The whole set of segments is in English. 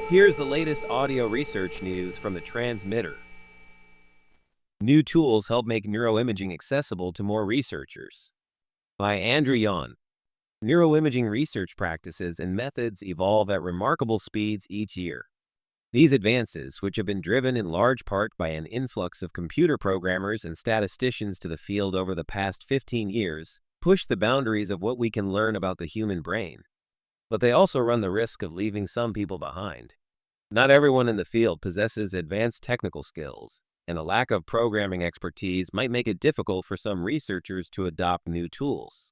Here's the latest audio research news from the transmitter. New tools help make neuroimaging accessible to more researchers. By Andrew Yon. Neuroimaging research practices and methods evolve at remarkable speeds each year. These advances, which have been driven in large part by an influx of computer programmers and statisticians to the field over the past 15 years, push the boundaries of what we can learn about the human brain. But they also run the risk of leaving some people behind. Not everyone in the field possesses advanced technical skills, and a lack of programming expertise might make it difficult for some researchers to adopt new tools.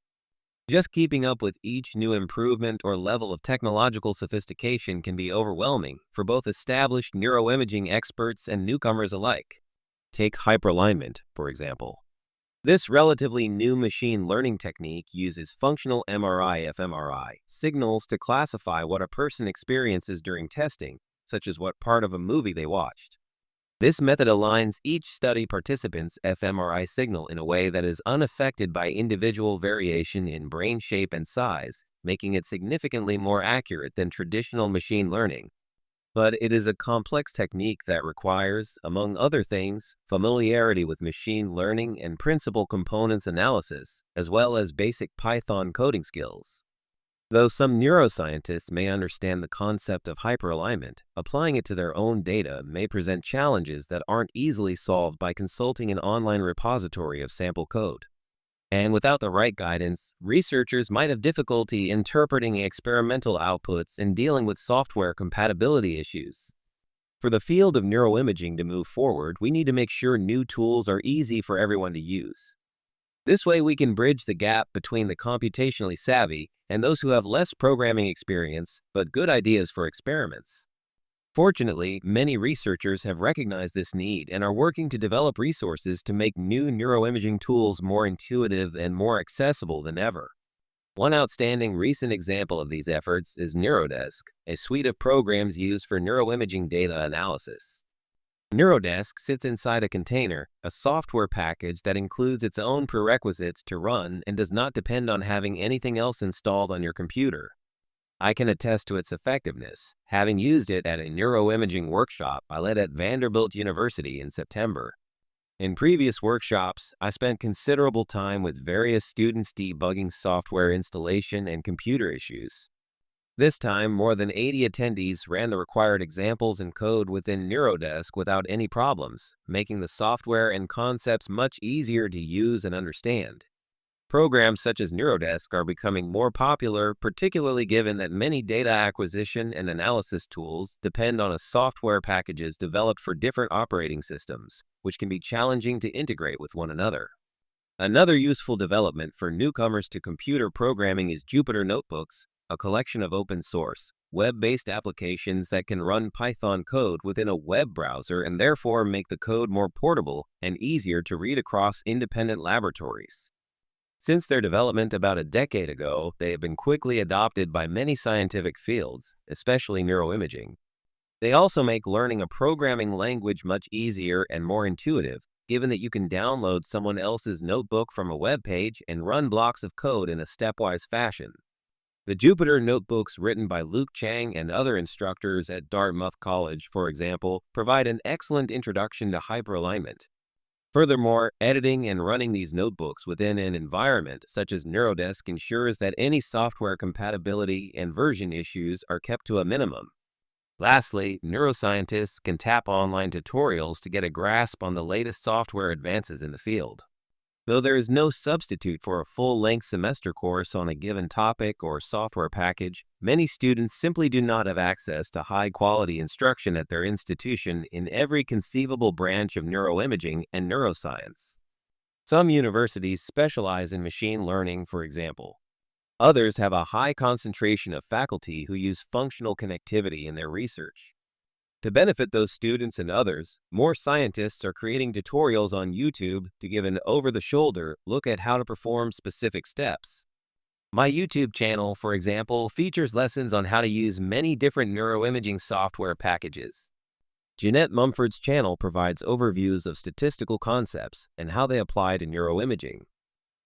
Just keeping up with each new improvement or level of technological sophistication can be overwhelming for both established neuroimaging experts and newcomers alike. Take hyperalignment, for example. This relatively new machine learning technique uses functional MRI fMRI signals to classify what a person experiences during testing, such as what part of a movie they watched. This method aligns each study participant's fMRI signal in a way that is unaffected by individual variation in brain shape and size, making it significantly more accurate than traditional machine learning. But it is a complex technique that requires, among other things, familiarity with machine learning and principal components analysis, as well as basic Python coding skills. Though some neuroscientists may understand the concept of hyperalignment, applying it to their own data may present challenges that aren't easily solved by consulting an online repository of sample code. And without the right guidance, researchers might have difficulty interpreting experimental outputs and dealing with software compatibility issues. For the field of neuroimaging to move forward, we need to make sure new tools are easy for everyone to use. This way we can bridge the gap between the computationally savvy and those who have less programming experience but good ideas for experiments. Fortunately, many researchers have recognized this need and are working to develop resources to make new neuroimaging tools more intuitive and more accessible than ever. One outstanding recent example of these efforts is NeuroDesk, a suite of programs used for neuroimaging data analysis. NeuroDesk sits inside a container, a software package that includes its own prerequisites to run and does not depend on having anything else installed on your computer. I can attest to its effectiveness, having used it at a neuroimaging workshop I led at Vanderbilt University in September. In previous workshops, I spent considerable time with various students debugging software installation and computer issues. This time, more than 80 attendees ran the required examples and code within NeuroDesk without any problems, making the software and concepts much easier to use and understand. Programs such as NeuroDesk are becoming more popular, particularly given that many data acquisition and analysis tools depend on software packages developed for different operating systems, which can be challenging to integrate with one another. Another useful development for newcomers to computer programming is Jupyter Notebooks, a collection of open-source, web-based applications that can run Python code within a web browser and therefore make the code more portable and easier to read across independent laboratories. Since their development about a decade ago, they have been quickly adopted by many scientific fields, especially neuroimaging. They also make learning a programming language much easier and more intuitive, given that you can download someone else's notebook from a web page and run blocks of code in a stepwise fashion. The Jupyter Notebooks written by Luke Chang and other instructors at Dartmouth College, for example, provide an excellent introduction to hyperalignment. Furthermore, editing and running these notebooks within an environment such as NeuroDesk ensures that any software compatibility and version issues are kept to a minimum. Lastly, neuroscientists can tap online tutorials to get a grasp on the latest software advances in the field. Though there is no substitute for a full-length semester course on a given topic or software package, many students simply do not have access to high-quality instruction at their institution in every conceivable branch of neuroimaging and neuroscience. Some universities specialize in machine learning, for example. Others have a high concentration of faculty who use functional connectivity in their research. To benefit those students and others, more scientists are creating tutorials on YouTube to give an over-the-shoulder look at how to perform specific steps. My YouTube channel, for example, features lessons on how to use many different neuroimaging software packages. Jeanette Mumford's channel provides overviews of statistical concepts and how they apply to neuroimaging.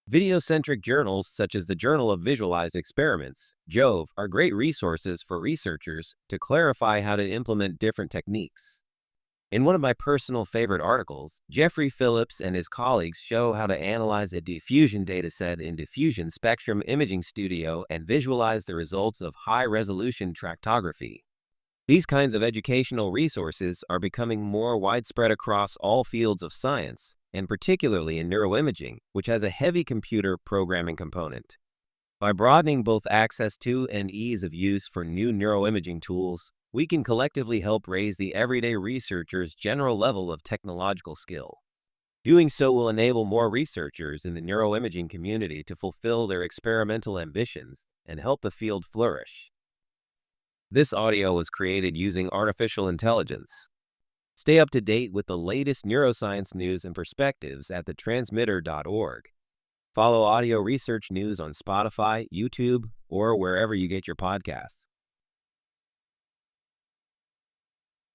Video-centric journals such as the Journal of Visualized Experiments, JOVE, are great resources for researchers to clarify how to implement different techniques. In one of my personal favorite articles, Jeffrey Phillips and his colleagues show how to analyze a diffusion dataset in Diffusion Spectrum Imaging Studio and visualize the results of high-resolution tractography. These kinds of educational resources are becoming more widespread across all fields of science, and particularly in neuroimaging, which has a heavy computer programming component. By broadening both access to and ease of use for new neuroimaging tools, we can collectively help raise the everyday researcher's general level of technological skill. Doing so will enable more researchers in the neuroimaging community to fulfill their experimental ambitions and help the field flourish. This audio was created using artificial intelligence. Stay up to date with the latest neuroscience news and perspectives at thetransmitter.org. Follow audio research news on Spotify, YouTube, or wherever you get your podcasts.